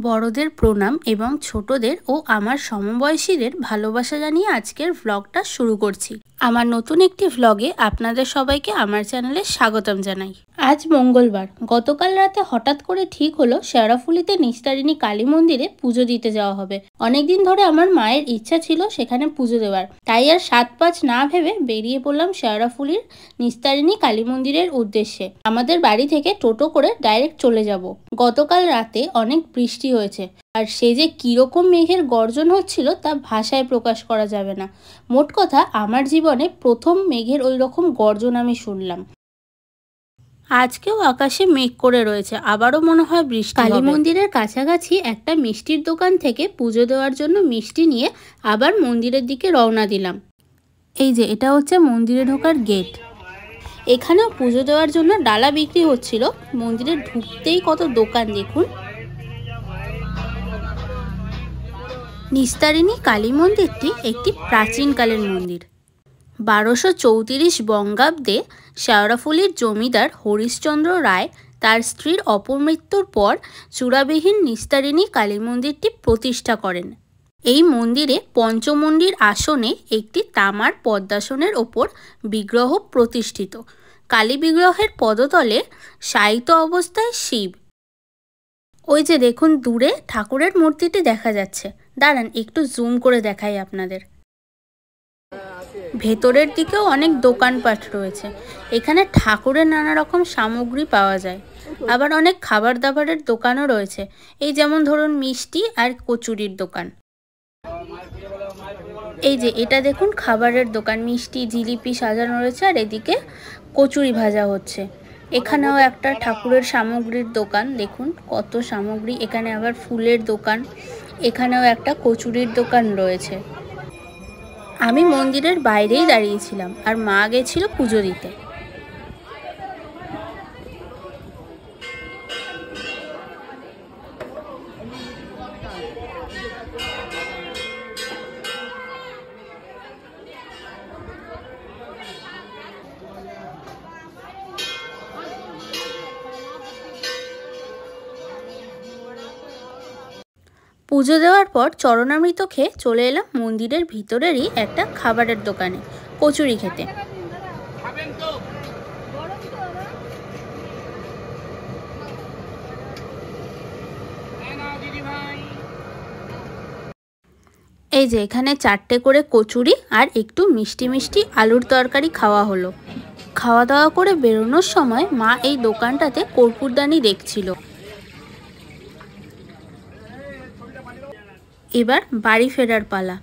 বড়দের প্রণাম এবং ছোটদের ও আমার সমবয়সীদের ভালোবাসা জানিয়ে আজকের ভ্লগটা শুরু করছি। আমার নতুন একটি ভ্লগে আপনাদের সবাইকে আমার চ্যানেলে স্বাগতম জানাই। আজ মঙ্গলবার। গতকাল রাতে হঠাৎ করে ঠিক হলো শেওড়াফুলিতে নিস্তারিণী কালী মন্দিরে পুজো দিতে যাওয়া হবে। অনেকদিন ধরে আমার মায়ের ইচ্ছা ছিল সেখানে পুজো দেওয়ার, তাই আর 7-5 না ভেবে বেরিয়ে পড়লাম শেওড়াফুলির নিস্তারিণী কালী মন্দিরের উদ্দেশ্যে। আমাদের বাড়ি থেকে টোটো করে ডাইরেক্ট চলে যাব। গতকাল রাতে অনেক বৃষ্টি হয়েছে, আর সে যে কিরকম মেঘের গর্জন হচ্ছিল তা ভাষায় প্রকাশ করা যাবে না। মোট কথা, আমার জীবনে প্রথম মেঘের ওই রকম গর্জন আমি শুনলাম। আজকেও আকাশে মেঘ করে রয়েছে, আবারও মনে হয় বৃষ্টি হবে। কালী মন্দিরের কাছাকাছি একটা মিষ্টির দোকান থেকে পুজো দেওয়ার জন্য মিষ্টি নিয়ে আবার মন্দিরের দিকে রওনা দিলাম। এই যে এটা হচ্ছে মন্দিরে ঢোকার গেট। এখানেও পুজো দেওয়ার জন্য ডালা বিক্রি হচ্ছিল। মন্দিরে ঢুকতেই কত দোকান দেখুন। নিস্তারিণী কালী মন্দিরটি একটি প্রাচীনকালের মন্দির। 1234 বঙ্গাব্দে শেওড়াফুলির জমিদার হরিশ্চন্দ্র রায় তার স্ত্রীর অপমৃত্যুর পর চূড়াবিহীন নিস্তারিণী কালী মন্দিরটি প্রতিষ্ঠা করেন। এই মন্দিরে পঞ্চমন্ডির আসনে একটি তামার পদ্মাসনের ওপর বিগ্রহ প্রতিষ্ঠিত। কালী বিগ্রহের পদতলে শায়িত অবস্থায় শিব। ওই যে দেখুন দূরে ঠাকুরের মূর্তিটি দেখা যাচ্ছে। দাঁড়ান একটু জুম করে দেখাই আপনাদের। ভেতরের দিকেও অনেক দোকানপাট রয়েছে। এখানে ঠাকুরের নানা রকম সামগ্রী পাওয়া যায়। আবার অনেক খাবার দাবারের দোকানও রয়েছে, এই যেমন ধরুন মিষ্টি আর কচুরির দোকান। এই যে এটা দেখুন খাবারের দোকান, মিষ্টি জিলিপি সাজানো রয়েছে, আর এদিকে কচুরি ভাজা হচ্ছে। এখানেও একটা ঠাকুরের সামগ্রীর দোকান, দেখুন কত সামগ্রী। এখানে আবার ফুলের দোকান, এখানেও একটা কচুরির দোকান রয়েছে। আমি মন্দিরের বাইরেই দাঁড়িয়েছিলাম, আর মা গেছিল পুজো দিতে। পুজো দেওয়ার পর চরণামৃত খেয়ে চলে এলাম মন্দিরের ভিতরেরই একটা খাবারের দোকানে কচুরি খেতে। এই যে এখানে 4টে করে কচুরি আর একটু মিষ্টি মিষ্টি আলুর তরকারি খাওয়া হলো। খাওয়া দাওয়া করে বেরোনোর সময় মা এই দোকানটাতে কর্পূরদানি দেখছিল। এবার বাড়ি ফেরার পালা।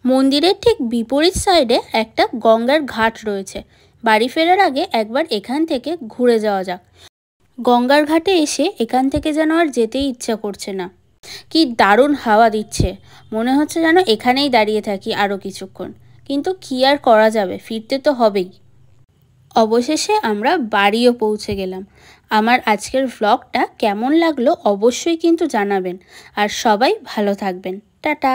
মন্দিরের ঠিক বিপরীত সাইডে একটা গঙ্গার ঘাট রয়েছে। বাড়ি ফেরার আগে একবার এখান থেকে ঘুরে যাওয়া যাক। গঙ্গার ঘাটে এসে এখান থেকে যেন আর যেতেই ইচ্ছা করছে না। কি দারুণ হাওয়া দিচ্ছে, মনে হচ্ছে যেন এখানেই দাঁড়িয়ে থাকি আরও কিছুক্ষণ। কিন্তু কি আর করা যাবে, ফিরতে তো হবেই। অবশেষে আমরা বাড়িও পৌঁছে গেলাম। আমার আজকের ভ্লগটা কেমন লাগলো অবশ্যই কিন্তু জানাবেন, আর সবাই ভালো থাকবেন। টাটা।